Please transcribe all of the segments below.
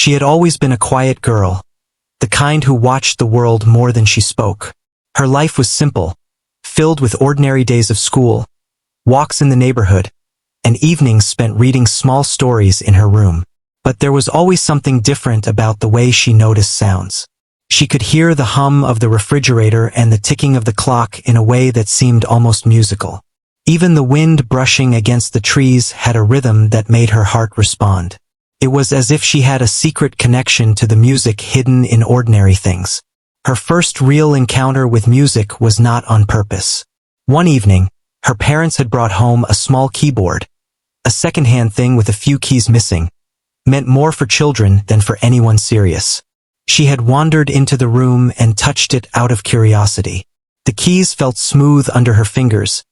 She had always been a quiet girl, the kind who watched the world more than she spoke. Her life was simple, filled with ordinary days of school, walks in the neighborhood, and evenings spent reading small stories in her room. But there was always something different about the way she noticed sounds. She could hear the hum of the refrigerator and the ticking of the clock in a way that seemed almost musical. Even the wind brushing against the trees had a rhythm that made her heart respond. It was as if she had a secret connection to the music hidden in ordinary things. Her first real encounter with music was not on purpose. One evening, her parents had brought home a small keyboard, a second-hand thing with a few keys missing, meant more for children than for anyone serious. She had wandered into the room and touched it out of curiosity. The keys felt smooth under her fingers,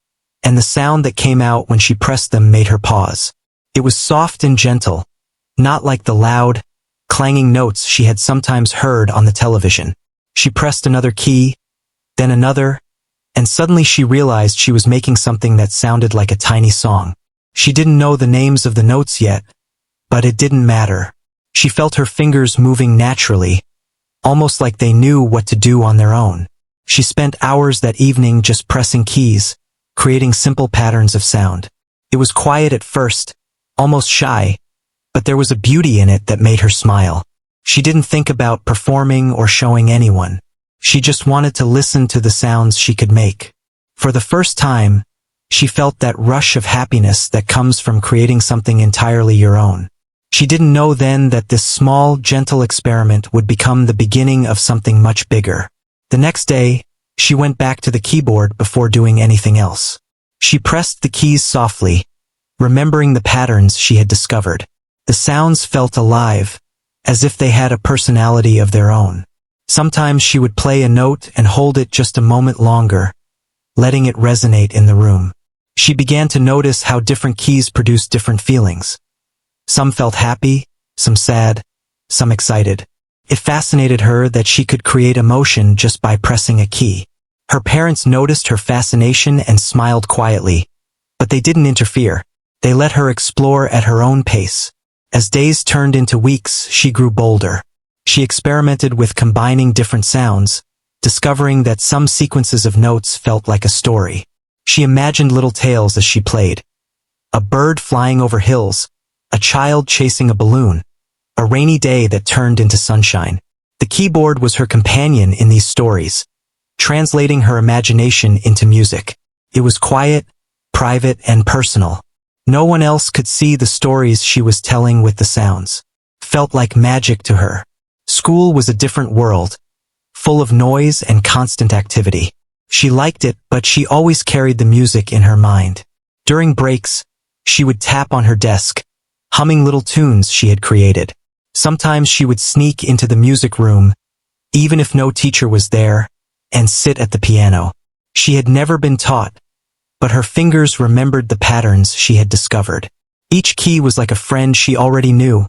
and the sound that came out when she pressed them made her pause. It was soft and gentle, not like the loud, clanging notes she had sometimes heard on the television. She pressed another key, then another, and suddenly she realized she was making something that sounded like a tiny song. She didn't know the names of the notes yet, but it didn't matter. She felt her fingers moving naturally, almost like they knew what to do on their own. She spent hours that evening just pressing keys, creating simple patterns of sound. It was quiet at first, almost shy, but there was a beauty in it that made her smile. She didn't think about performing or showing anyone. She just wanted to listen to the sounds she could make. For the first time, she felt that rush of happiness that comes from creating something entirely your own. She didn't know then that this small, gentle experiment would become the beginning of something much bigger. The next day, she went back to the keyboard before doing anything else. She pressed the keys softly, remembering the patterns she had discovered. The sounds felt alive, as if they had a personality of their own. Sometimes she would play a note and hold it just a moment longer, letting it resonate in the room. She began to notice how different keys produced different feelings. Some felt happy, some sad, some excited. It fascinated her that she could create emotion just by pressing a key. Her parents noticed her fascination and smiled quietly, but they didn't interfere. They let her explore at her own pace. As days turned into weeks, she grew bolder. She experimented with combining different sounds, discovering that some sequences of notes felt like a story. She imagined little tales as she played. A bird flying over hills, a child chasing a balloon, a rainy day that turned into sunshine. The keyboard was her companion in these stories, translating her imagination into music. It was quiet, private, and personal. No one else could see the stories she was telling with the sounds. Felt like magic to her. School was a different world, full of noise and constant activity. She liked it, but she always carried the music in her mind. During breaks, she would tap on her desk, humming little tunes she had created. Sometimes she would sneak into the music room, even if no teacher was there, and sit at the piano. She had never been taught, but her fingers remembered the patterns she had discovered. Each key was like a friend she already knew,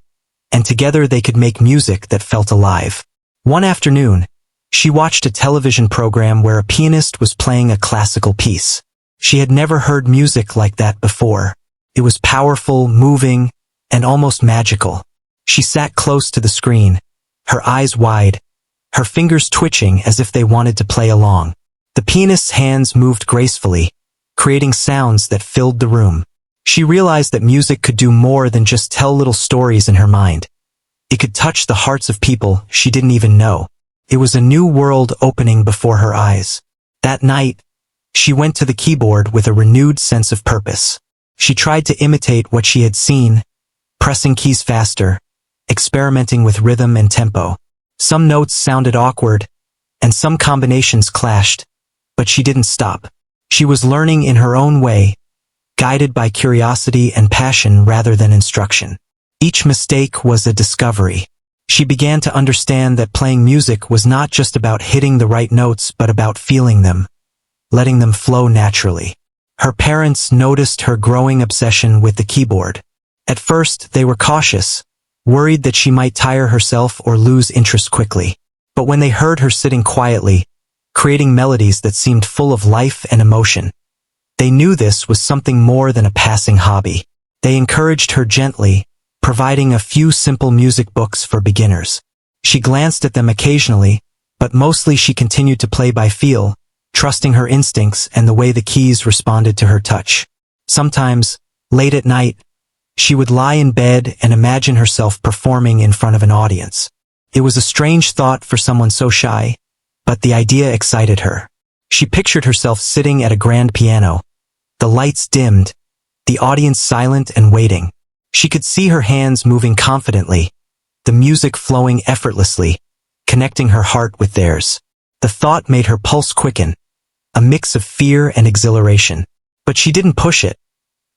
and together they could make music that felt alive. One afternoon, she watched a television program where a pianist was playing a classical piece. She had never heard music like that before. It was powerful, moving, and almost magical. She sat close to the screen, her eyes wide, her fingers twitching as if they wanted to play along. The pianist's hands moved gracefully, creating sounds that filled the room. She realized that music could do more than just tell little stories in her mind. It could touch the hearts of people she didn't even know. It was a new world opening before her eyes. That night, she went to the keyboard with a renewed sense of purpose. She tried to imitate what she had seen, pressing keys faster, experimenting with rhythm and tempo. Some notes sounded awkward, and some combinations clashed, but she didn't stop. She was learning in her own way, guided by curiosity and passion rather than instruction. Each mistake was a discovery. She began to understand that playing music was not just about hitting the right notes but about feeling them, letting them flow naturally. Her parents noticed her growing obsession with the keyboard. At first, they were cautious, worried that she might tire herself or lose interest quickly. But when they heard her sitting quietly, creating melodies that seemed full of life and emotion, they knew this was something more than a passing hobby. They encouraged her gently, providing a few simple music books for beginners. She glanced at them occasionally, but mostly she continued to play by feel, trusting her instincts and the way the keys responded to her touch. Sometimes, late at night, she would lie in bed and imagine herself performing in front of an audience. It was a strange thought for someone so shy, but the idea excited her. She pictured herself sitting at a grand piano, the lights dimmed, the audience silent and waiting. She could see her hands moving confidently, the music flowing effortlessly, connecting her heart with theirs. The thought made her pulse quicken, a mix of fear and exhilaration. But she didn't push it.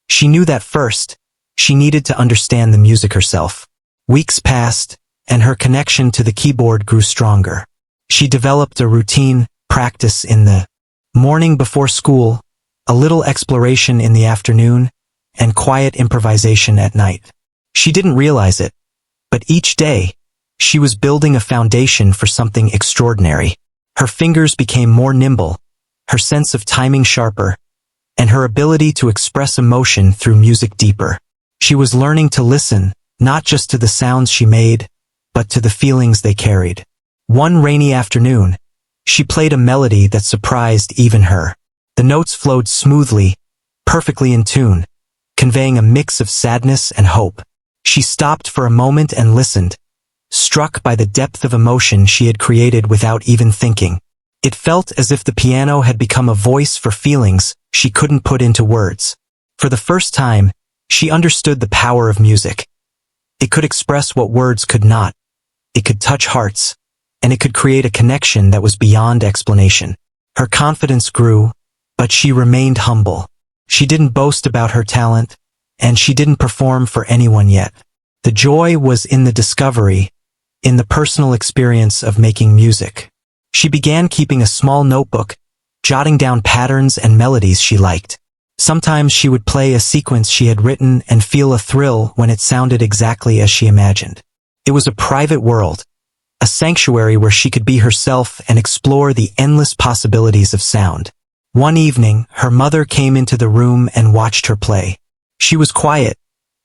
She knew that first, she needed to understand the music herself. Weeks passed, and her connection to the keyboard grew stronger. She developed a routine practice in the morning before school, a little exploration in the afternoon, and quiet improvisation at night. She didn't realize it, but each day, she was building a foundation for something extraordinary. Her fingers became more nimble, her sense of timing sharper, and her ability to express emotion through music deeper. She was learning to listen, not just to the sounds she made, but to the feelings they carried. One rainy afternoon, she played a melody that surprised even her. The notes flowed smoothly, perfectly in tune, conveying a mix of sadness and hope. She stopped for a moment and listened, struck by the depth of emotion she had created without even thinking. It felt as if the piano had become a voice for feelings she couldn't put into words. For the first time, she understood the power of music. It could express what words could not. It could touch hearts, and it could create a connection that was beyond explanation. Her confidence grew, but she remained humble. She didn't boast about her talent, and she didn't perform for anyone yet. The joy was in the discovery, in the personal experience of making music. She began keeping a small notebook, jotting down patterns and melodies she liked. Sometimes she would play a sequence she had written and feel a thrill when it sounded exactly as she imagined. It was a private world, a sanctuary where she could be herself and explore the endless possibilities of sound. One evening, her mother came into the room and watched her play. She was quiet,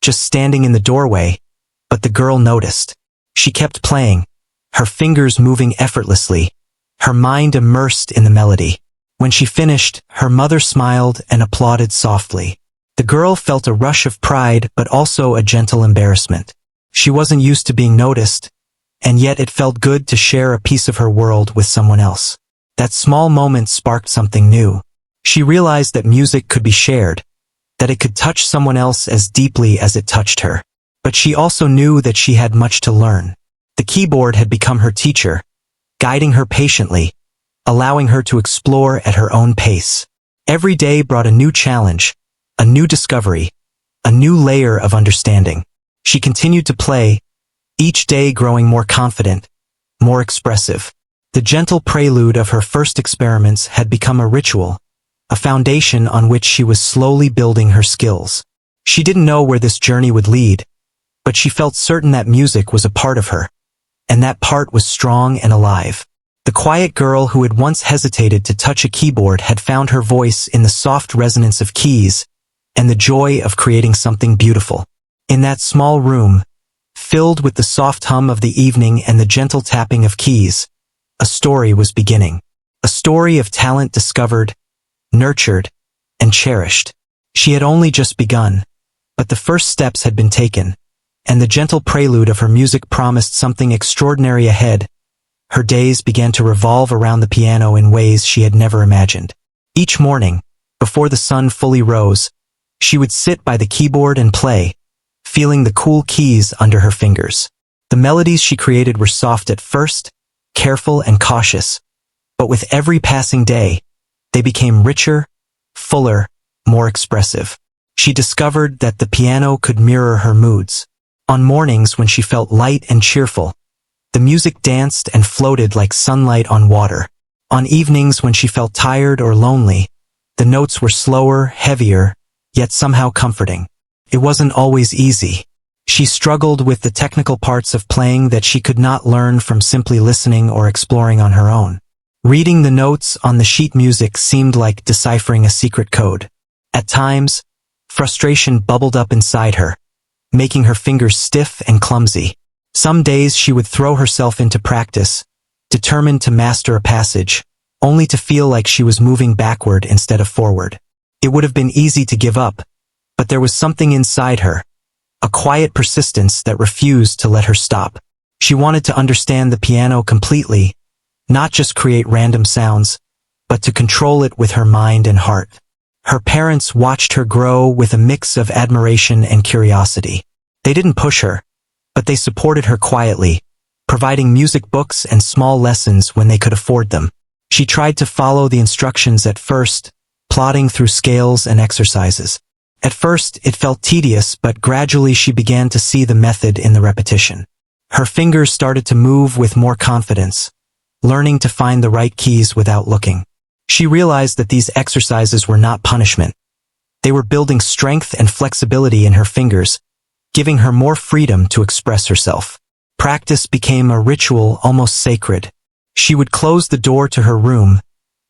just standing in the doorway, but the girl noticed. She kept playing, her fingers moving effortlessly, her mind immersed in the melody. When she finished, her mother smiled and applauded softly. The girl felt a rush of pride but also a gentle embarrassment. She wasn't used to being noticed, and yet it felt good to share a piece of her world with someone else. That small moment sparked something new. She realized that music could be shared, that it could touch someone else as deeply as it touched her. But she also knew that she had much to learn. The keyboard had become her teacher, guiding her patiently, allowing her to explore at her own pace. Every day brought a new challenge, a new discovery, a new layer of understanding. She continued to play, each day growing more confident, more expressive. The gentle prelude of her first experiments had become a ritual, a foundation on which she was slowly building her skills. She didn't know where this journey would lead, but she felt certain that music was a part of her, and that part was strong and alive. The quiet girl who had once hesitated to touch a keyboard had found her voice in the soft resonance of keys and the joy of creating something beautiful. In that small room, filled with the soft hum of the evening and the gentle tapping of keys, a story was beginning. A story of talent discovered, nurtured, and cherished. She had only just begun, but the first steps had been taken, and the gentle prelude of her music promised something extraordinary ahead. Her days began to revolve around the piano in ways she had never imagined. Each morning, before the sun fully rose, she would sit by the keyboard and play, feeling the cool keys under her fingers. The melodies she created were soft at first, careful and cautious, but with every passing day, they became richer, fuller, more expressive. She discovered that the piano could mirror her moods. On mornings when she felt light and cheerful, the music danced and floated like sunlight on water. On evenings when she felt tired or lonely, the notes were slower, heavier, yet somehow comforting. It wasn't always easy. She struggled with the technical parts of playing that she could not learn from simply listening or exploring on her own. Reading the notes on the sheet music seemed like deciphering a secret code. At times, frustration bubbled up inside her, making her fingers stiff and clumsy. Some days she would throw herself into practice, determined to master a passage, only to feel like she was moving backward instead of forward. It would have been easy to give up, but there was something inside her, a quiet persistence that refused to let her stop. She wanted to understand the piano completely, not just create random sounds, but to control it with her mind and heart. Her parents watched her grow with a mix of admiration and curiosity. They didn't push her, but they supported her quietly, providing music books and small lessons when they could afford them. She tried to follow the instructions at first, plodding through scales and exercises. At first, it felt tedious, but gradually she began to see the method in the repetition. Her fingers started to move with more confidence, learning to find the right keys without looking. She realized that these exercises were not punishment. They were building strength and flexibility in her fingers, giving her more freedom to express herself. Practice became a ritual almost sacred. She would close the door to her room,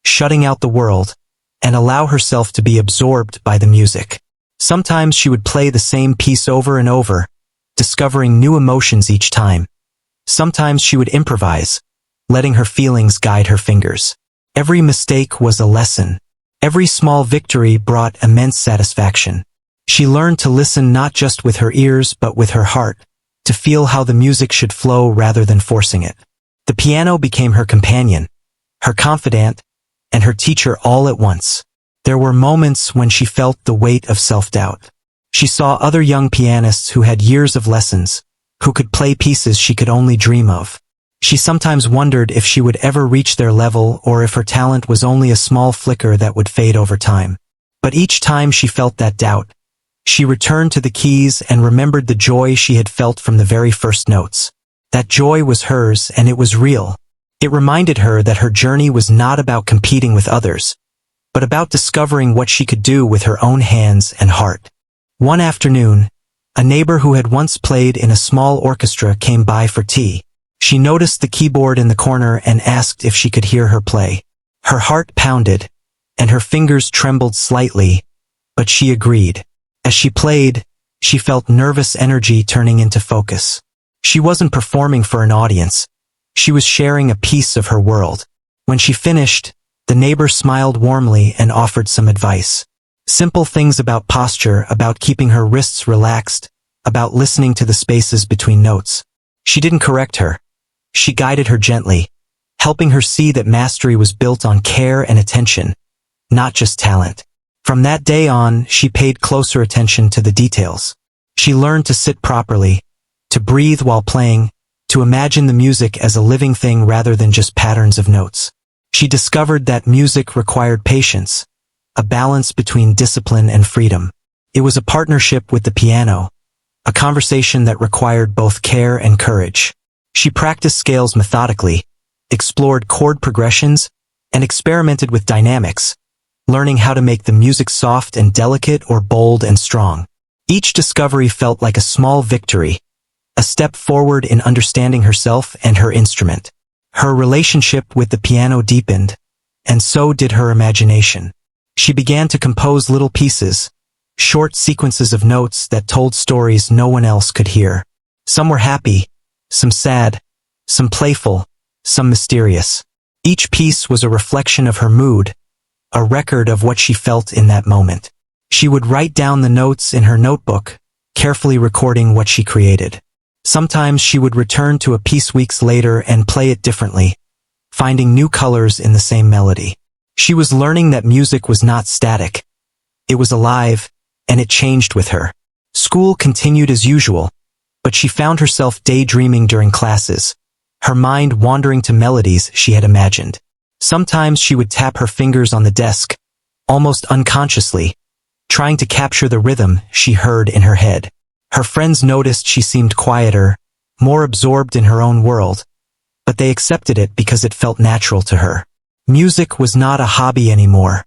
shutting out the world, and allow herself to be absorbed by the music. Sometimes she would play the same piece over and over, discovering new emotions each time. Sometimes she would improvise, letting her feelings guide her fingers. Every mistake was a lesson. Every small victory brought immense satisfaction. She learned to listen not just with her ears but with her heart, to feel how the music should flow rather than forcing it. The piano became her companion, her confidant, and her teacher all at once. There were moments when she felt the weight of self-doubt. She saw other young pianists who had years of lessons, who could play pieces she could only dream of. She sometimes wondered if she would ever reach their level or if her talent was only a small flicker that would fade over time. But each time she felt that doubt, she returned to the keys and remembered the joy she had felt from the very first notes. That joy was hers, and it was real. It reminded her that her journey was not about competing with others, but about discovering what she could do with her own hands and heart. One afternoon, a neighbor who had once played in a small orchestra came by for tea. She noticed the keyboard in the corner and asked if she could hear her play. Her heart pounded, and her fingers trembled slightly, but she agreed. As she played, she felt nervous energy turning into focus. She wasn't performing for an audience. She was sharing a piece of her world. When she finished, the neighbor smiled warmly and offered some advice. Simple things about posture, about keeping her wrists relaxed, about listening to the spaces between notes. She didn't correct her. She guided her gently, helping her see that mastery was built on care and attention, not just talent. From that day on, she paid closer attention to the details. She learned to sit properly, to breathe while playing, to imagine the music as a living thing rather than just patterns of notes. She discovered that music required patience, a balance between discipline and freedom. It was a partnership with the piano, a conversation that required both care and courage. She practiced scales methodically, explored chord progressions, and experimented with dynamics, learning how to make the music soft and delicate or bold and strong. Each discovery felt like a small victory, a step forward in understanding herself and her instrument. Her relationship with the piano deepened, and so did her imagination. She began to compose little pieces, short sequences of notes that told stories no one else could hear. Some were happy, some sad, some playful, some mysterious. Each piece was a reflection of her mood, a record of what she felt in that moment. She would write down the notes in her notebook, carefully recording what she created. Sometimes she would return to a piece weeks later and play it differently, finding new colors in the same melody. She was learning that music was not static. It was alive, and it changed with her. School continued as usual, but she found herself daydreaming during classes, her mind wandering to melodies she had imagined. Sometimes she would tap her fingers on the desk, almost unconsciously, trying to capture the rhythm she heard in her head. Her friends noticed she seemed quieter, more absorbed in her own world, but they accepted it because it felt natural to her. Music was not a hobby anymore.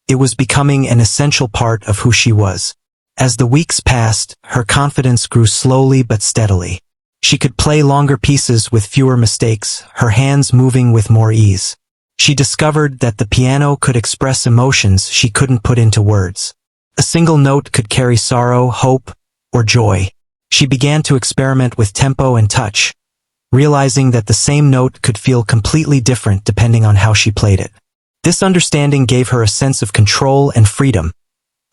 It was becoming an essential part of who she was. As the weeks passed, her confidence grew slowly but steadily. She could play longer pieces with fewer mistakes, her hands moving with more ease. She discovered that the piano could express emotions she couldn't put into words. A single note could carry sorrow, hope, or joy. She began to experiment with tempo and touch, realizing that the same note could feel completely different depending on how she played it. This understanding gave her a sense of control and freedom,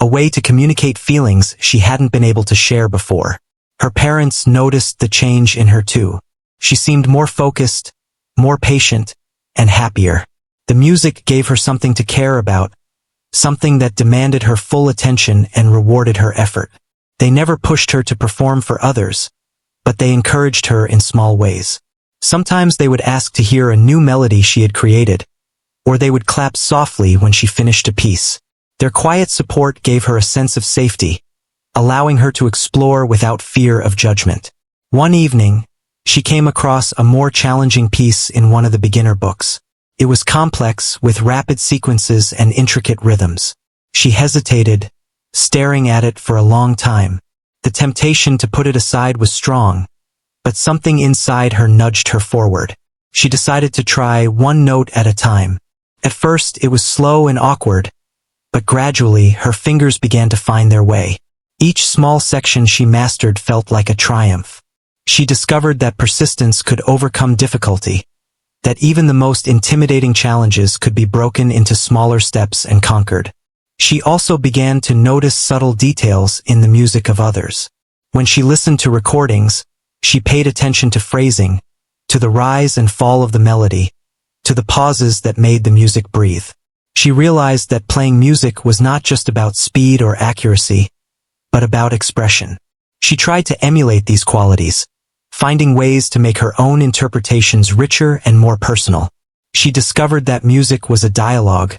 a way to communicate feelings she hadn't been able to share before. Her parents noticed the change in her too. She seemed more focused, more patient, and happier. The music gave her something to care about, something that demanded her full attention and rewarded her effort. They never pushed her to perform for others, but they encouraged her in small ways. Sometimes they would ask to hear a new melody she had created, or they would clap softly when she finished a piece. Their quiet support gave her a sense of safety, allowing her to explore without fear of judgment. One evening, she came across a more challenging piece in one of the beginner books. It was complex, with rapid sequences and intricate rhythms. She hesitated, staring at it for a long time. The temptation to put it aside was strong, but something inside her nudged her forward. She decided to try one note at a time. At first, it was slow and awkward, but gradually her fingers began to find their way. Each small section she mastered felt like a triumph. She discovered that persistence could overcome difficulty, that even the most intimidating challenges could be broken into smaller steps and conquered. She also began to notice subtle details in the music of others. When she listened to recordings, she paid attention to phrasing, to the rise and fall of the melody, to the pauses that made the music breathe. She realized that playing music was not just about speed or accuracy, but about expression. She tried to emulate these qualities, finding ways to make her own interpretations richer and more personal. She discovered that music was a dialogue,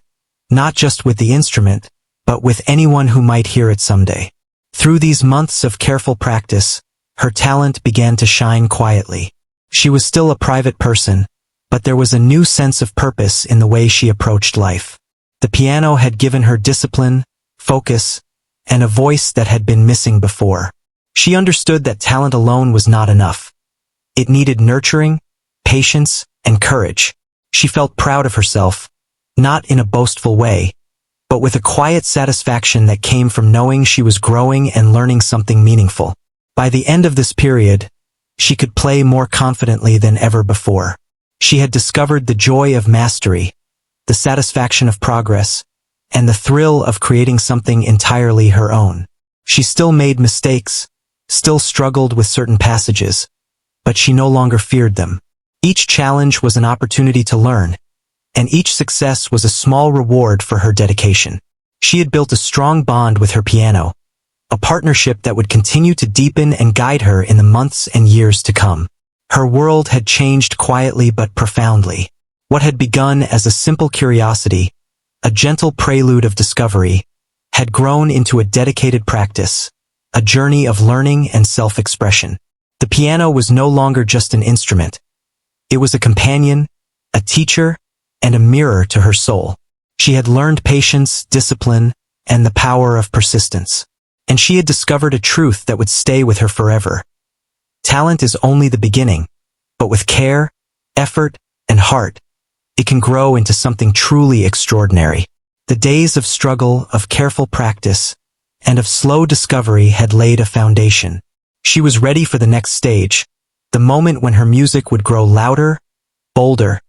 not just with the instrument, but with anyone who might hear it someday. Through these months of careful practice, her talent began to shine quietly. She was still a private person, but there was a new sense of purpose in the way she approached life. The piano had given her discipline, focus, and a voice that had been missing before. She understood that talent alone was not enough. It needed nurturing, patience, and courage. She felt proud of herself, not in a boastful way, but with a quiet satisfaction that came from knowing she was growing and learning something meaningful. By the end of this period, she could play more confidently than ever before. She had discovered the joy of mastery, the satisfaction of progress, and the thrill of creating something entirely her own. She still made mistakes, still struggled with certain passages, but she no longer feared them. Each challenge was an opportunity to learn, and each success was a small reward for her dedication. She had built a strong bond with her piano, a partnership that would continue to deepen and guide her in the months and years to come. Her world had changed quietly but profoundly. What had begun as a simple curiosity, a gentle prelude of discovery, had grown into a dedicated practice, a journey of learning and self-expression. The piano was no longer just an instrument. It was a companion, a teacher, and a mirror to her soul. She had learned patience, discipline, and the power of persistence. And she had discovered a truth that would stay with her forever. Talent is only the beginning, but with care, effort, and heart, it can grow into something truly extraordinary. The days of struggle, of careful practice, and of slow discovery had laid a foundation. She was ready for the next stage, the moment when her music would grow louder, bolder,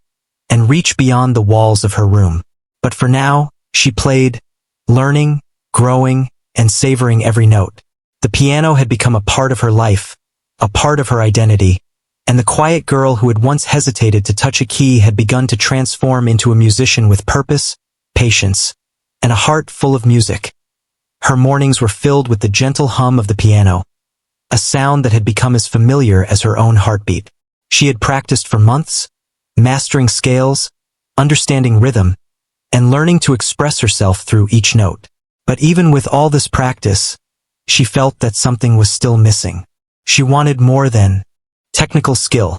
and reach beyond the walls of her room. But for now, she played, learning, growing, and savoring every note. The piano had become a part of her life, a part of her identity, and the quiet girl who had once hesitated to touch a key had begun to transform into a musician with purpose, patience, and a heart full of music. Her mornings were filled with the gentle hum of the piano, a sound that had become as familiar as her own heartbeat. She had practiced for months, mastering scales, understanding rhythm, and learning to express herself through each note. But even with all this practice, she felt that something was still missing. She wanted more than technical skill.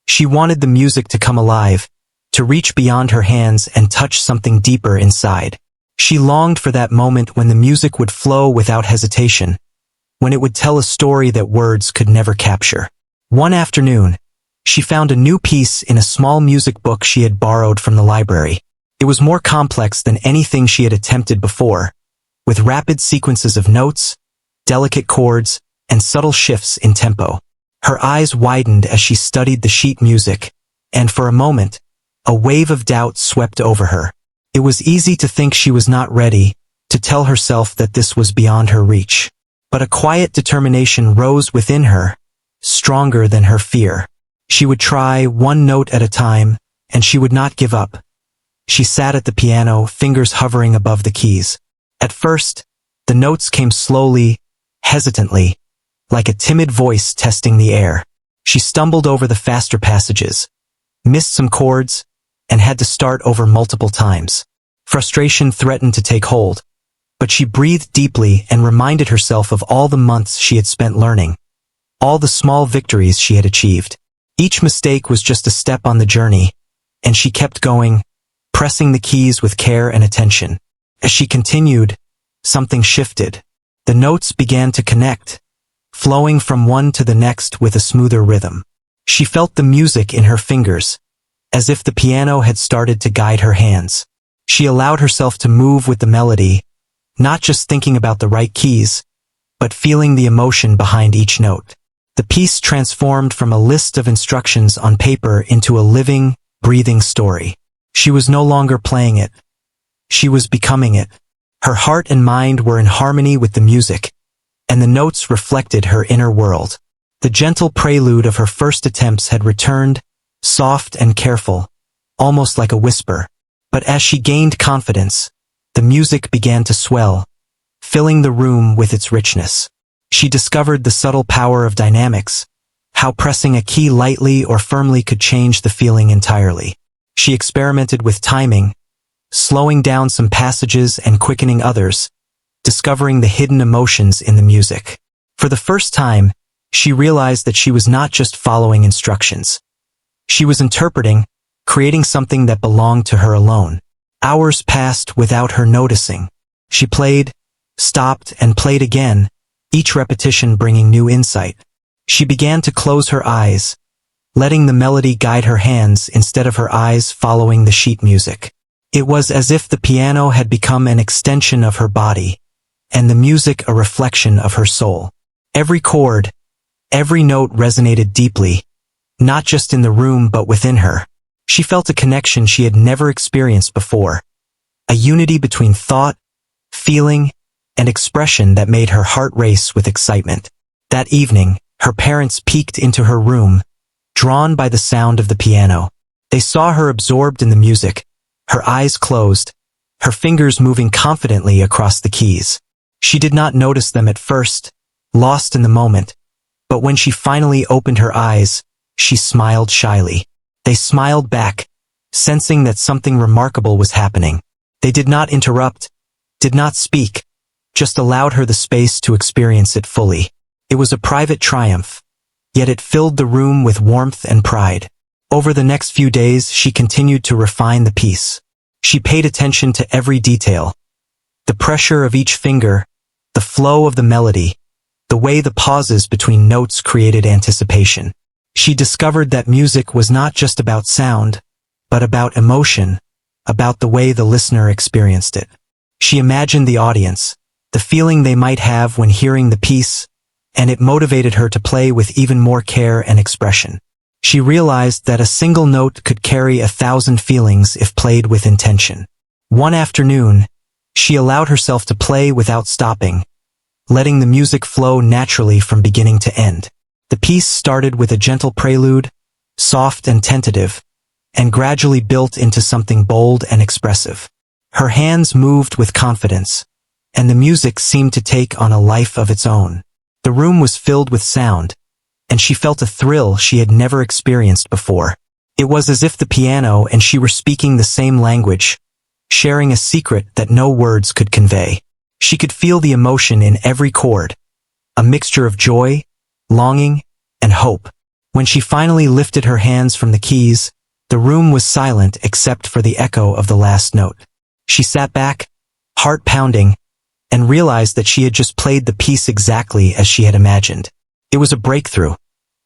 She wanted the music to come alive, to reach beyond her hands and touch something deeper inside. She longed for that moment when the music would flow without hesitation, when it would tell a story that words could never capture. One afternoon, she found a new piece in a small music book she had borrowed from the library. It was more complex than anything she had attempted before, with rapid sequences of notes, delicate chords, and subtle shifts in tempo. Her eyes widened as she studied the sheet music, and for a moment, a wave of doubt swept over her. It was easy to think she was not ready, to tell herself that this was beyond her reach. But a quiet determination rose within her, stronger than her fear. She would try one note at a time, and she would not give up. She sat at the piano, fingers hovering above the keys. At first, the notes came slowly, hesitantly, like a timid voice testing the air. She stumbled over the faster passages, missed some chords, and had to start over multiple times. Frustration threatened to take hold, but she breathed deeply and reminded herself of all the months she had spent learning, all the small victories she had achieved. Each mistake was just a step on the journey, and she kept going, pressing the keys with care and attention. As she continued, something shifted. The notes began to connect, flowing from one to the next with a smoother rhythm. She felt the music in her fingers, as if the piano had started to guide her hands. She allowed herself to move with the melody, not just thinking about the right keys, but feeling the emotion behind each note. The piece transformed from a list of instructions on paper into a living, breathing story. She was no longer playing it. She was becoming it. Her heart and mind were in harmony with the music, and the notes reflected her inner world. The gentle prelude of her first attempts had returned, soft and careful, almost like a whisper. But as she gained confidence, the music began to swell, filling the room with its richness. She discovered the subtle power of dynamics, how pressing a key lightly or firmly could change the feeling entirely. She experimented with timing, slowing down some passages and quickening others, discovering the hidden emotions in the music. For the first time, she realized that she was not just following instructions. She was interpreting, creating something that belonged to her alone. Hours passed without her noticing. She played, stopped, and played again, each repetition bringing new insight. She began to close her eyes, letting the melody guide her hands instead of her eyes following the sheet music. It was as if the piano had become an extension of her body, and the music a reflection of her soul. Every chord, every note resonated deeply, not just in the room but within her. She felt a connection she had never experienced before, a unity between thought, feeling, and expression that made her heart race with excitement. That evening, her parents peeked into her room, drawn by the sound of the piano. They saw her absorbed in the music, her eyes closed, her fingers moving confidently across the keys. She did not notice them at first, lost in the moment, but when she finally opened her eyes, she smiled shyly. They smiled back, sensing that something remarkable was happening. They did not interrupt, did not speak, just allowed her the space to experience it fully. It was a private triumph, yet it filled the room with warmth and pride. Over the next few days, she continued to refine the piece. She paid attention to every detail, the pressure of each finger, the flow of the melody, the way the pauses between notes created anticipation. She discovered that music was not just about sound, but about emotion, about the way the listener experienced it. She imagined the audience, the feeling they might have when hearing the piece, and it motivated her to play with even more care and expression. She realized that a single note could carry 1,000 feelings if played with intention. One afternoon, she allowed herself to play without stopping, letting the music flow naturally from beginning to end. The piece started with a gentle prelude, soft and tentative, and gradually built into something bold and expressive. Her hands moved with confidence, and the music seemed to take on a life of its own. The room was filled with sound, and she felt a thrill she had never experienced before. It was as if the piano and she were speaking the same language, sharing a secret that no words could convey. She could feel the emotion in every chord, a mixture of joy, longing, and hope. When she finally lifted her hands from the keys, the room was silent except for the echo of the last note. She sat back, heart pounding, and realized that she had just played the piece exactly as she had imagined. It was a breakthrough,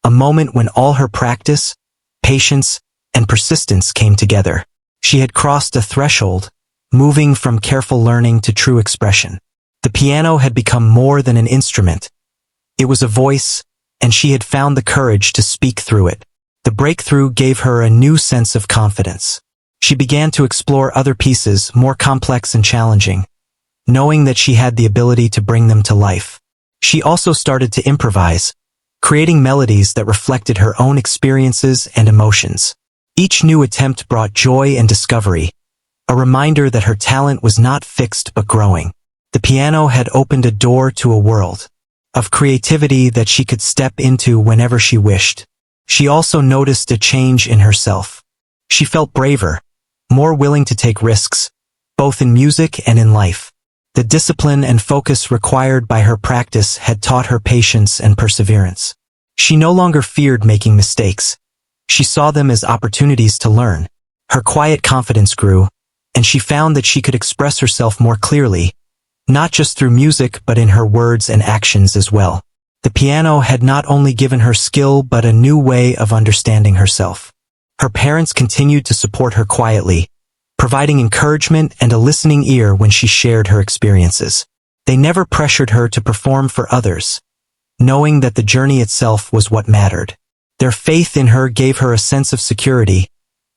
a moment when all her practice, patience, and persistence came together. She had crossed a threshold, moving from careful learning to true expression. The piano had become more than an instrument. It was a voice, and she had found the courage to speak through it. The breakthrough gave her a new sense of confidence. She began to explore other pieces, more complex and challenging, knowing that she had the ability to bring them to life. She also started to improvise, creating melodies that reflected her own experiences and emotions. Each new attempt brought joy and discovery, a reminder that her talent was not fixed but growing. The piano had opened a door to a world of creativity that she could step into whenever she wished. She also noticed a change in herself. She felt braver, more willing to take risks, both in music and in life. The discipline and focus required by her practice had taught her patience and perseverance. She no longer feared making mistakes. She saw them as opportunities to learn. Her quiet confidence grew, and she found that she could express herself more clearly, not just through music but in her words and actions as well. The piano had not only given her skill but a new way of understanding herself. Her parents continued to support her quietly, providing encouragement and a listening ear when she shared her experiences. They never pressured her to perform for others, knowing that the journey itself was what mattered. Their faith in her gave her a sense of security,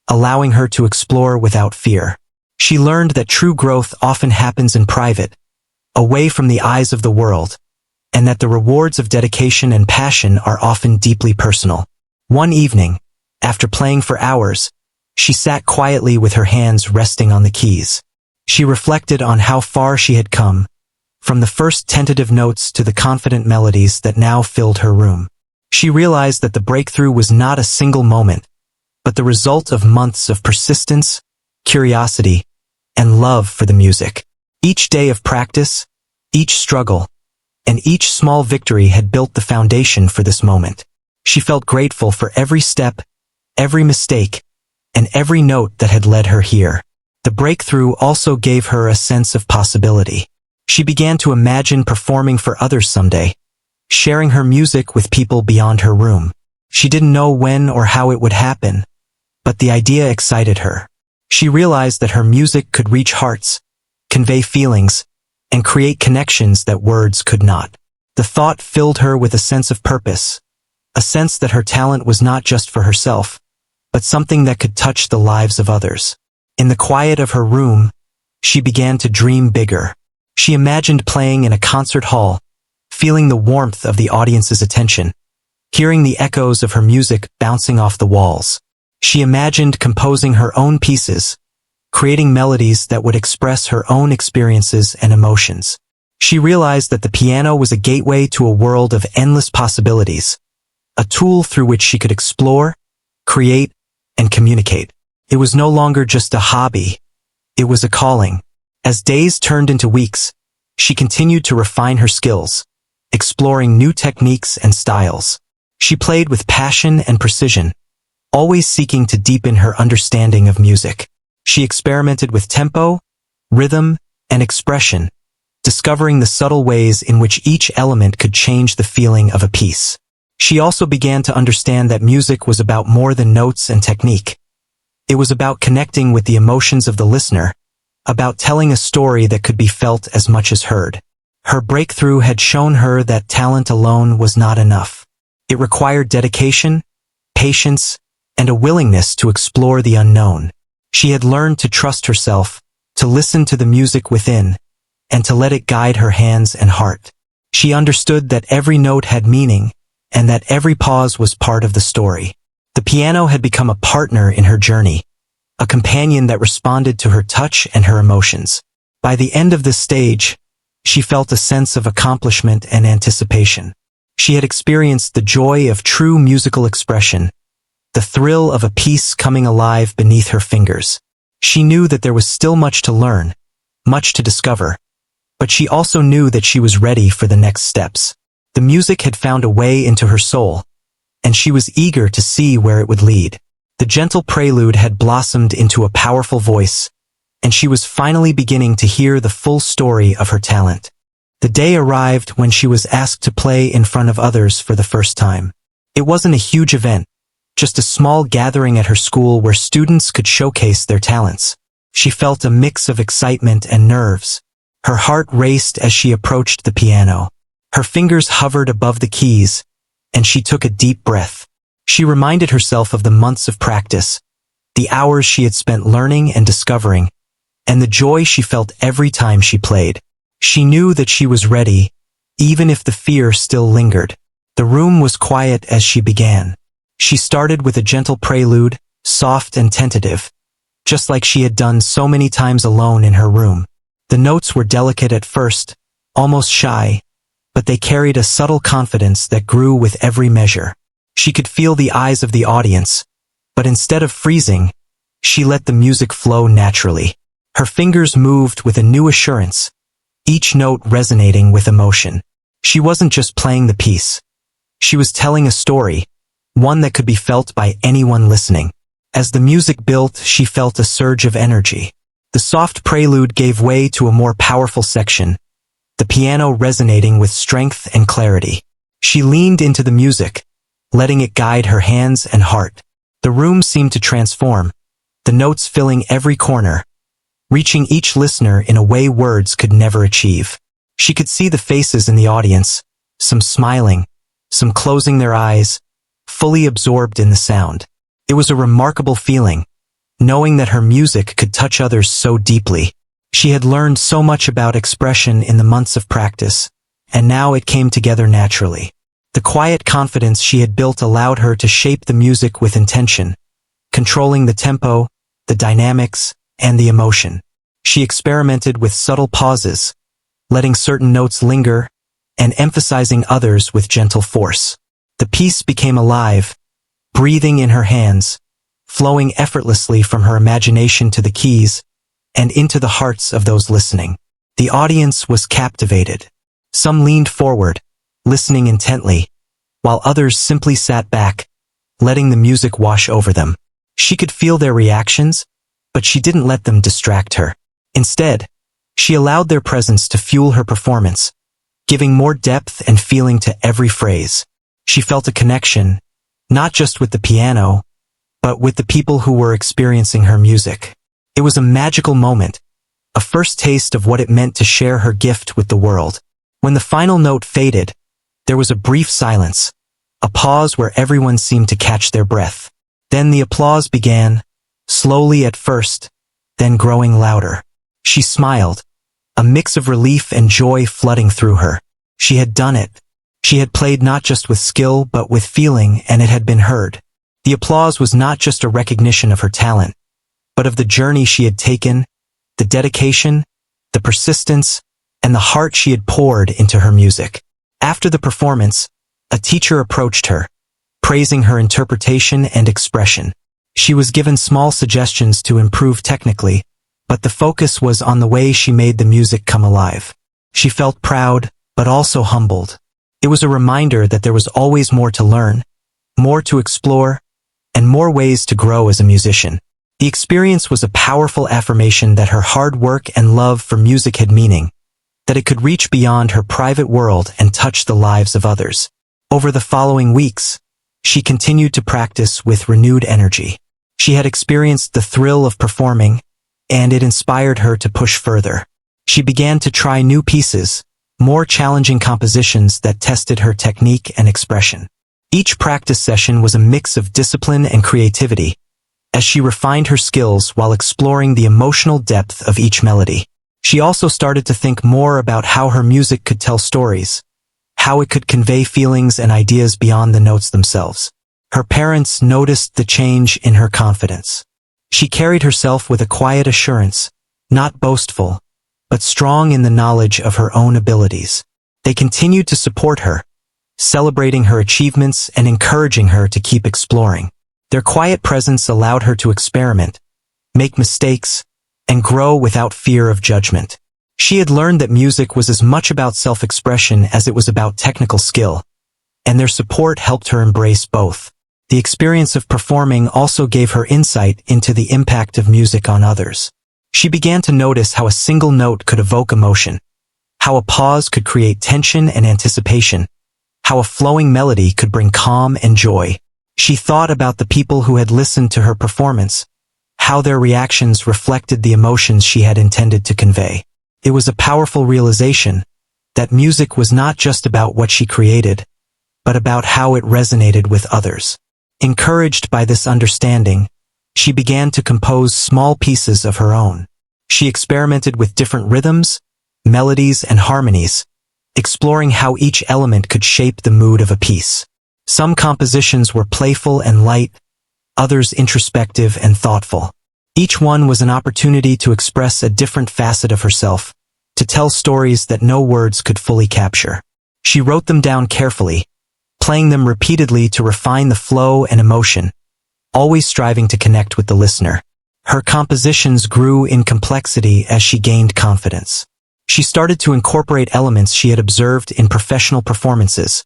allowing her to explore without fear. She learned that true growth often happens in private, away from the eyes of the world, and that the rewards of dedication and passion are often deeply personal. One evening, after playing for hours, she sat quietly with her hands resting on the keys. She reflected on how far she had come, from the first tentative notes to the confident melodies that now filled her room. She realized that the breakthrough was not a single moment, but the result of months of persistence, curiosity, and love for the music. Each day of practice, each struggle, and each small victory had built the foundation for this moment. She felt grateful for every step, every mistake, and every note that had led her here. The breakthrough also gave her a sense of possibility. She began to imagine performing for others someday, sharing her music with people beyond her room. She didn't know when or how it would happen, but the idea excited her. She realized that her music could reach hearts, convey feelings, and create connections that words could not. The thought filled her with a sense of purpose, a sense that her talent was not just for herself, but something that could touch the lives of others. In the quiet of her room, she began to dream bigger. She imagined playing in a concert hall, feeling the warmth of the audience's attention, hearing the echoes of her music bouncing off the walls. She imagined composing her own pieces, creating melodies that would express her own experiences and emotions. She realized that the piano was a gateway to a world of endless possibilities, a tool through which she could explore, create, and communicate. It was no longer just a hobby, it was a calling. As days turned into weeks, she continued to refine her skills, exploring new techniques and styles. She played with passion and precision, always seeking to deepen her understanding of music. She experimented with tempo, rhythm, and expression, discovering the subtle ways in which each element could change the feeling of a piece. She also began to understand that music was about more than notes and technique. It was about connecting with the emotions of the listener, about telling a story that could be felt as much as heard. Her breakthrough had shown her that talent alone was not enough. It required dedication, patience, and a willingness to explore the unknown. She had learned to trust herself, to listen to the music within, and to let it guide her hands and heart. She understood that every note had meaning, and that every pause was part of the story. The piano had become a partner in her journey, a companion that responded to her touch and her emotions. By the end of this stage, she felt a sense of accomplishment and anticipation. She had experienced the joy of true musical expression, the thrill of a piece coming alive beneath her fingers. She knew that there was still much to learn, much to discover, but she also knew that she was ready for the next steps. The music had found a way into her soul, and she was eager to see where it would lead. The gentle prelude had blossomed into a powerful voice, and she was finally beginning to hear the full story of her talent. The day arrived when she was asked to play in front of others for the first time. It wasn't a huge event, just a small gathering at her school where students could showcase their talents. She felt a mix of excitement and nerves. Her heart raced as she approached the piano. Her fingers hovered above the keys, and she took a deep breath. She reminded herself of the months of practice, the hours she had spent learning and discovering, and the joy she felt every time she played. She knew that she was ready, even if the fear still lingered. The room was quiet as she began. She started with a gentle prelude, soft and tentative, just like she had done so many times alone in her room. The notes were delicate at first, almost shy, but they carried a subtle confidence that grew with every measure. She could feel the eyes of the audience, but instead of freezing, she let the music flow naturally. Her fingers moved with a new assurance, each note resonating with emotion. She wasn't just playing the piece. She was telling a story, one that could be felt by anyone listening. As the music built, she felt a surge of energy. The soft prelude gave way to a more powerful section, the piano resonating with strength and clarity. She leaned into the music, letting it guide her hands and heart. The room seemed to transform, the notes filling every corner, reaching each listener in a way words could never achieve. She could see the faces in the audience, some smiling, some closing their eyes, fully absorbed in the sound. It was a remarkable feeling, knowing that her music could touch others so deeply. She had learned so much about expression in the months of practice, and now it came together naturally. The quiet confidence she had built allowed her to shape the music with intention, controlling the tempo, the dynamics, and the emotion. She experimented with subtle pauses, letting certain notes linger, and emphasizing others with gentle force. The piece became alive, breathing in her hands, flowing effortlessly from her imagination to the keys, and into the hearts of those listening. The audience was captivated. Some leaned forward, listening intently, while others simply sat back, letting the music wash over them. She could feel their reactions, but she didn't let them distract her. Instead, she allowed their presence to fuel her performance, giving more depth and feeling to every phrase. She felt a connection, not just with the piano, but with the people who were experiencing her music. It was a magical moment, a first taste of what it meant to share her gift with the world. When the final note faded, there was a brief silence, a pause where everyone seemed to catch their breath. Then the applause began, slowly at first, then growing louder. She smiled, a mix of relief and joy flooding through her. She had done it. She had played not just with skill but with feeling, and it had been heard. The applause was not just a recognition of her talent, but of the journey she had taken, the dedication, the persistence, and the heart she had poured into her music. After the performance, a teacher approached her, praising her interpretation and expression. She was given small suggestions to improve technically, but the focus was on the way she made the music come alive. She felt proud, but also humbled. It was a reminder that there was always more to learn, more to explore, and more ways to grow as a musician. The experience was a powerful affirmation that her hard work and love for music had meaning, that it could reach beyond her private world and touch the lives of others. Over the following weeks, she continued to practice with renewed energy. She had experienced the thrill of performing, and it inspired her to push further. She began to try new pieces, more challenging compositions that tested her technique and expression. Each practice session was a mix of discipline and creativity, as she refined her skills while exploring the emotional depth of each melody. She also started to think more about how her music could tell stories, how it could convey feelings and ideas beyond the notes themselves. Her parents noticed the change in her confidence. She carried herself with a quiet assurance, not boastful, but strong in the knowledge of her own abilities. They continued to support her, celebrating her achievements and encouraging her to keep exploring. Their quiet presence allowed her to experiment, make mistakes, and grow without fear of judgment. She had learned that music was as much about self-expression as it was about technical skill, and their support helped her embrace both. The experience of performing also gave her insight into the impact of music on others. She began to notice how a single note could evoke emotion, how a pause could create tension and anticipation, how a flowing melody could bring calm and joy. She thought about the people who had listened to her performance, how their reactions reflected the emotions she had intended to convey. It was a powerful realization that music was not just about what she created, but about how it resonated with others. Encouraged by this understanding, she began to compose small pieces of her own. She experimented with different rhythms, melodies, and harmonies, exploring how each element could shape the mood of a piece. Some compositions were playful and light, others introspective and thoughtful. Each one was an opportunity to express a different facet of herself, to tell stories that no words could fully capture. She wrote them down carefully, playing them repeatedly to refine the flow and emotion, always striving to connect with the listener. Her compositions grew in complexity as she gained confidence. She started to incorporate elements she had observed in professional performances,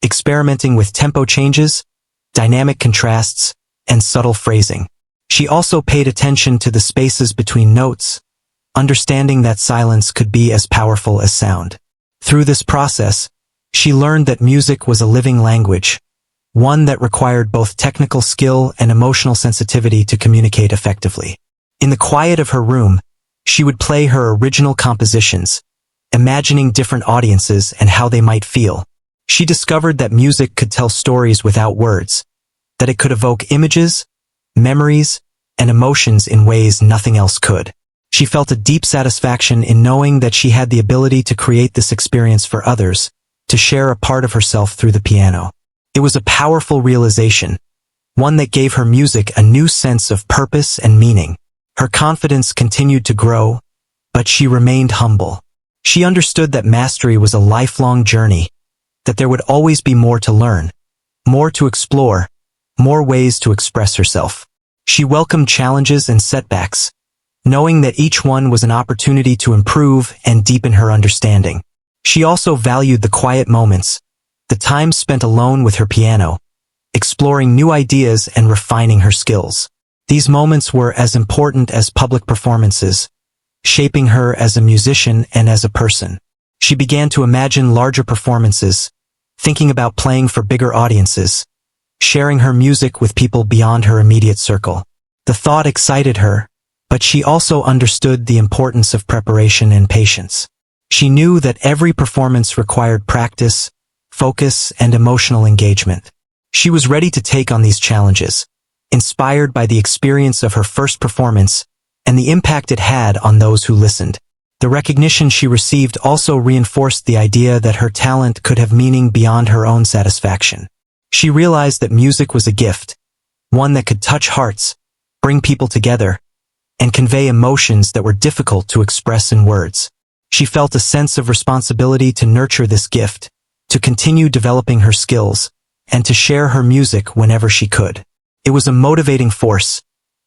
experimenting with tempo changes, dynamic contrasts, and subtle phrasing. She also paid attention to the spaces between notes, understanding that silence could be as powerful as sound. Through this process, she learned that music was a living language, one that required both technical skill and emotional sensitivity to communicate effectively. In the quiet of her room, she would play her original compositions, imagining different audiences and how they might feel. She discovered that music could tell stories without words, that it could evoke images, memories, and emotions in ways nothing else could. She felt a deep satisfaction in knowing that she had the ability to create this experience for others, to share a part of herself through the piano. It was a powerful realization, one that gave her music a new sense of purpose and meaning. Her confidence continued to grow, but she remained humble. She understood that mastery was a lifelong journey, that there would always be more to learn, more to explore, more ways to express herself. She welcomed challenges and setbacks, knowing that each one was an opportunity to improve and deepen her understanding. She also valued the quiet moments, the time spent alone with her piano, exploring new ideas and refining her skills. These moments were as important as public performances, shaping her as a musician and as a person. She began to imagine larger performances, thinking about playing for bigger audiences, sharing her music with people beyond her immediate circle. The thought excited her, but she also understood the importance of preparation and patience. She knew that every performance required practice, focus, and emotional engagement. She was ready to take on these challenges, inspired by the experience of her first performance and the impact it had on those who listened. The recognition she received also reinforced the idea that her talent could have meaning beyond her own satisfaction. She realized that music was a gift, one that could touch hearts, bring people together, and convey emotions that were difficult to express in words. She felt a sense of responsibility to nurture this gift, to continue developing her skills, and to share her music whenever she could. It was a motivating force,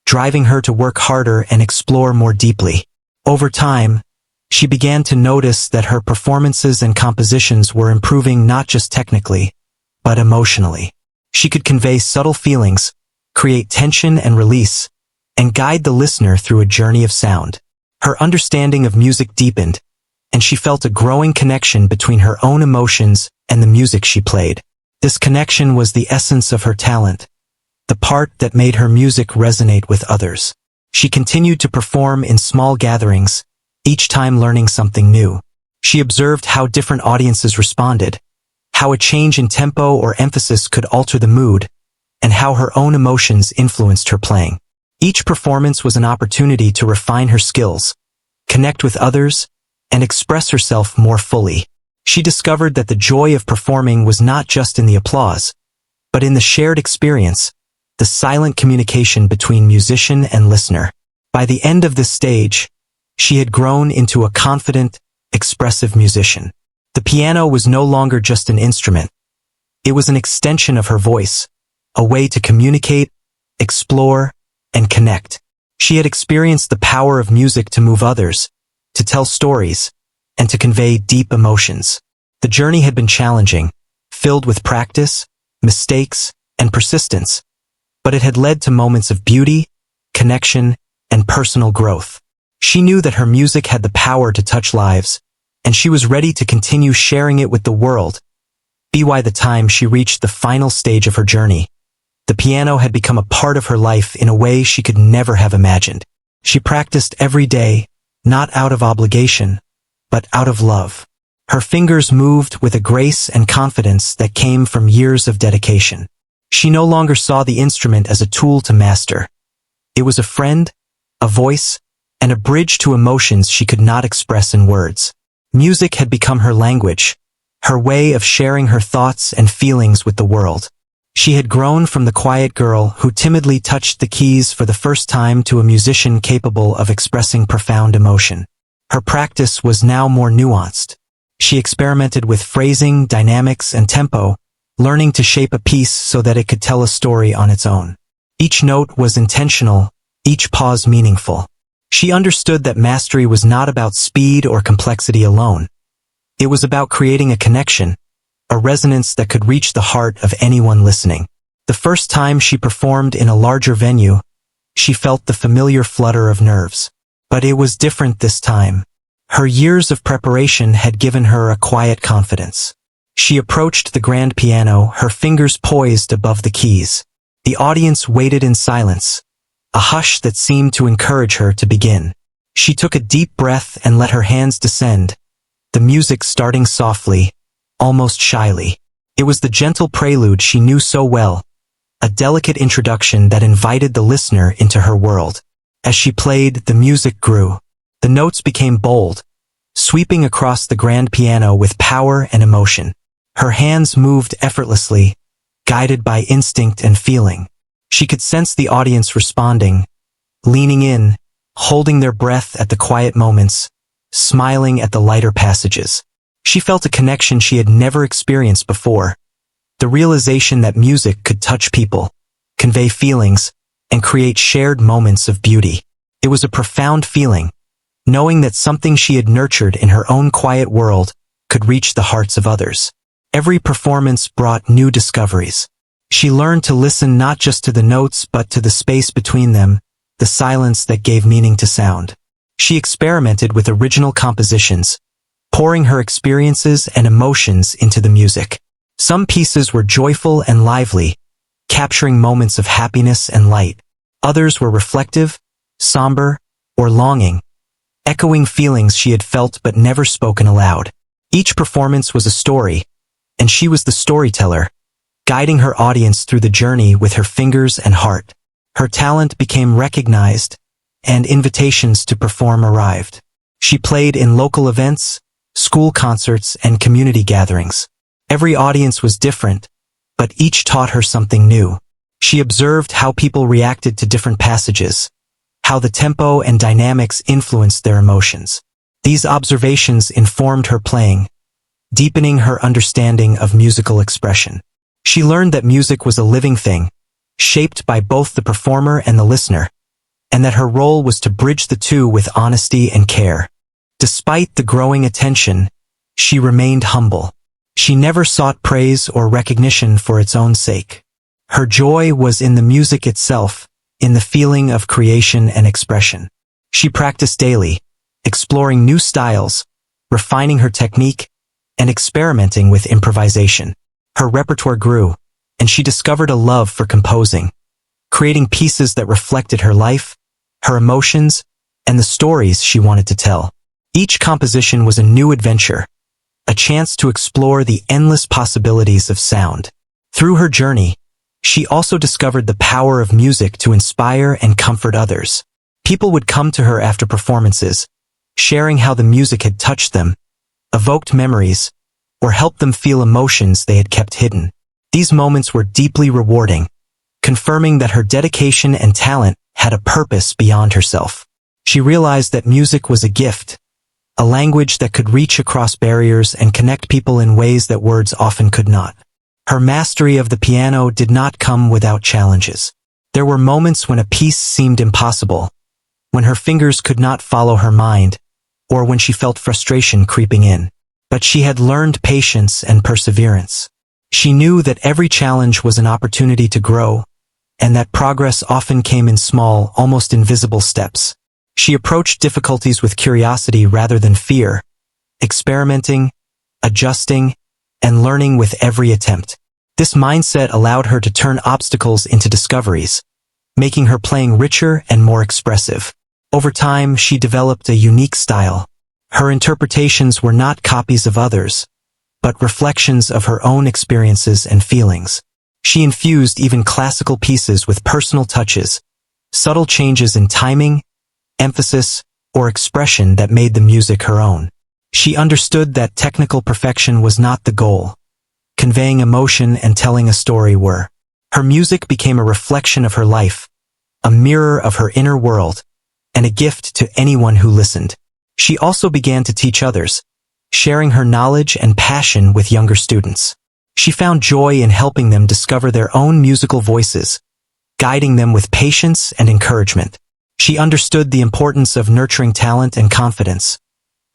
driving her to work harder and explore more deeply. Over time, she began to notice that her performances and compositions were improving not just technically, but emotionally. She could convey subtle feelings, create tension and release, and guide the listener through a journey of sound. Her understanding of music deepened, and she felt a growing connection between her own emotions and the music she played. This connection was the essence of her talent, the part that made her music resonate with others. She continued to perform in small gatherings, each time learning something new. She observed how different audiences responded, how a change in tempo or emphasis could alter the mood, and how her own emotions influenced her playing. Each performance was an opportunity to refine her skills, connect with others, and express herself more fully. She discovered that the joy of performing was not just in the applause, but in the shared experience, the silent communication between musician and listener. By the end of this stage, she had grown into a confident, expressive musician. The piano was no longer just an instrument. It was an extension of her voice, a way to communicate, explore, and connect. She had experienced the power of music to move others, to tell stories, and to convey deep emotions. The journey had been challenging, filled with practice, mistakes, and persistence, but it had led to moments of beauty, connection, and personal growth. She knew that her music had the power to touch lives, and she was ready to continue sharing it with the world. By the time she reached the final stage of her journey, the piano had become a part of her life in a way she could never have imagined. She practiced every day, not out of obligation, but out of love. Her fingers moved with a grace and confidence that came from years of dedication. She no longer saw the instrument as a tool to master. It was a friend, a voice, and a bridge to emotions she could not express in words. Music had become her language, her way of sharing her thoughts and feelings with the world. She had grown from the quiet girl who timidly touched the keys for the first time to a musician capable of expressing profound emotion. Her practice was now more nuanced. She experimented with phrasing, dynamics, and tempo, learning to shape a piece so that it could tell a story on its own. Each note was intentional, each pause meaningful. She understood that mastery was not about speed or complexity alone. It was about creating a connection, a resonance that could reach the heart of anyone listening. The first time she performed in a larger venue, she felt the familiar flutter of nerves. But it was different this time. Her years of preparation had given her a quiet confidence. She approached the grand piano, her fingers poised above the keys. The audience waited in silence, a hush that seemed to encourage her to begin. She took a deep breath and let her hands descend, the music starting softly, almost shyly. It was the gentle prelude she knew so well, a delicate introduction that invited the listener into her world. As she played, the music grew. The notes became bold, sweeping across the grand piano with power and emotion. Her hands moved effortlessly, guided by instinct and feeling. She could sense the audience responding, leaning in, holding their breath at the quiet moments, smiling at the lighter passages. She felt a connection she had never experienced before, the realization that music could touch people, convey feelings, and create shared moments of beauty. It was a profound feeling, knowing that something she had nurtured in her own quiet world could reach the hearts of others. Every performance brought new discoveries. She learned to listen not just to the notes but to the space between them, the silence that gave meaning to sound. She experimented with original compositions, pouring her experiences and emotions into the music. Some pieces were joyful and lively, capturing moments of happiness and light. Others were reflective, somber, or longing, echoing feelings she had felt but never spoken aloud. Each performance was a story, and she was the storyteller, guiding her audience through the journey with her fingers and heart. Her talent became recognized, and invitations to perform arrived. She played in local events, school concerts, and community gatherings. Every audience was different, but each taught her something new. She observed how people reacted to different passages, how the tempo and dynamics influenced their emotions. These observations informed her playing, deepening her understanding of musical expression. She learned that music was a living thing, shaped by both the performer and the listener, and that her role was to bridge the two with honesty and care. Despite the growing attention, she remained humble. She never sought praise or recognition for its own sake. Her joy was in the music itself, in the feeling of creation and expression. She practiced daily, exploring new styles, refining her technique, and experimenting with improvisation. Her repertoire grew, and she discovered a love for composing, creating pieces that reflected her life, her emotions, and the stories she wanted to tell. Each composition was a new adventure, a chance to explore the endless possibilities of sound. Through her journey, she also discovered the power of music to inspire and comfort others. People would come to her after performances, sharing how the music had touched them, evoked memories, or helped them feel emotions they had kept hidden. These moments were deeply rewarding, confirming that her dedication and talent had a purpose beyond herself. She realized that music was a gift, a language that could reach across barriers and connect people in ways that words often could not. Her mastery of the piano did not come without challenges. There were moments when a piece seemed impossible, when her fingers could not follow her mind, or when she felt frustration creeping in. But she had learned patience and perseverance. She knew that every challenge was an opportunity to grow, and that progress often came in small, almost invisible steps. She approached difficulties with curiosity rather than fear, experimenting, adjusting, and learning with every attempt. This mindset allowed her to turn obstacles into discoveries, making her playing richer and more expressive. Over time, she developed a unique style. Her interpretations were not copies of others, but reflections of her own experiences and feelings. She infused even classical pieces with personal touches, subtle changes in timing, emphasis, or expression that made the music her own. She understood that technical perfection was not the goal. Conveying emotion and telling a story were. Her music became a reflection of her life, a mirror of her inner world, and a gift to anyone who listened. She also began to teach others, sharing her knowledge and passion with younger students. She found joy in helping them discover their own musical voices, guiding them with patience and encouragement. She understood the importance of nurturing talent and confidence,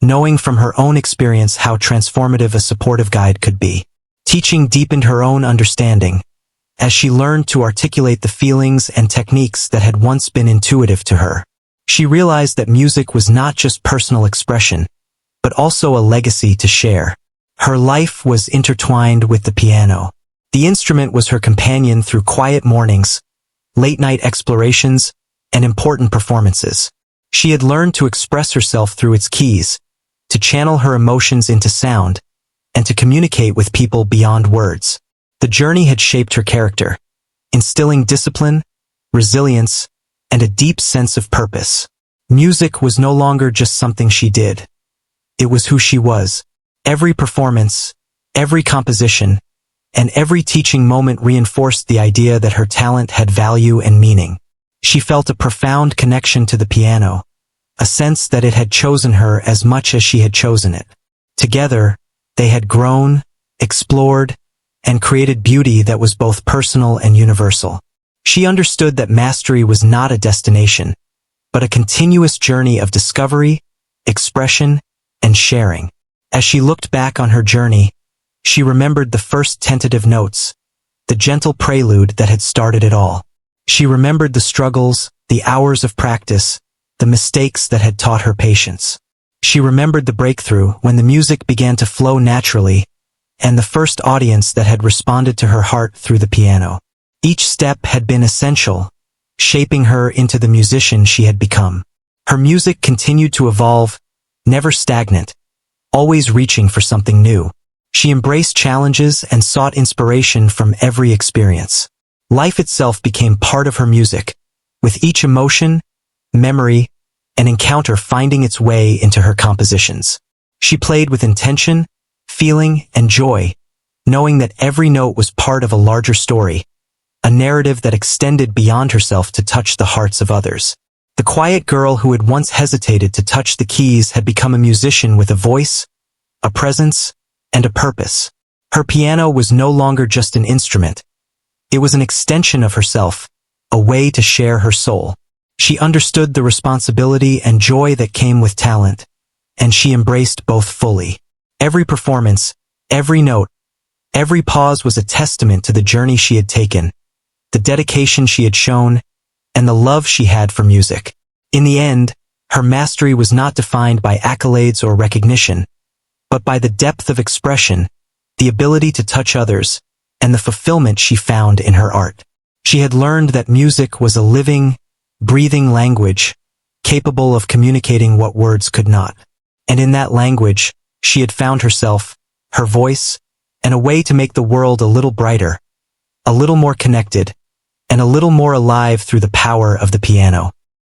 knowing from her own experience how transformative a supportive guide could be. Teaching deepened her own understanding, as she learned to articulate the feelings and techniques that had once been intuitive to her. She realized that music was not just personal expression, but also a legacy to share. Her life was intertwined with the piano. The instrument was her companion through quiet mornings, late-night explorations, and important performances. She had learned to express herself through its keys, to channel her emotions into sound, and to communicate with people beyond words. The journey had shaped her character, instilling discipline, resilience, and a deep sense of purpose. Music was no longer just something she did. It was who she was. Every performance, every composition, and every teaching moment reinforced the idea that her talent had value and meaning. She felt a profound connection to the piano, a sense that it had chosen her as much as she had chosen it. Together, they had grown, explored, and created beauty that was both personal and universal. She understood that mastery was not a destination, but a continuous journey of discovery, expression, and sharing. As she looked back on her journey, she remembered the first tentative notes, the gentle prelude that had started it all. She remembered the struggles, the hours of practice, the mistakes that had taught her patience. She remembered the breakthrough when the music began to flow naturally, and the first audience that had responded to her heart through the piano. Each step had been essential, shaping her into the musician she had become. Her music continued to evolve, never stagnant, always reaching for something new. She embraced challenges and sought inspiration from every experience. Life itself became part of her music, with each emotion, memory, and encounter finding its way into her compositions. She played with intention, feeling, and joy, knowing that every note was part of a larger story, a narrative that extended beyond herself to touch the hearts of others. The quiet girl who had once hesitated to touch the keys had become a musician with a voice, a presence, and a purpose. Her piano was no longer just an instrument. It was an extension of herself, a way to share her soul. She understood the responsibility and joy that came with talent, and she embraced both fully. Every performance, every note, every pause was a testament to the journey she had taken, the dedication she had shown, and the love she had for music. In the end, her mastery was not defined by accolades or recognition, but by the depth of expression, the ability to touch others, and the fulfillment she found in her art. She had learned that music was a living, breathing language, capable of communicating what words could not. And in that language, she had found herself, her voice, and a way to make the world a little brighter, a little more connected, and a little more alive through the power of the piano.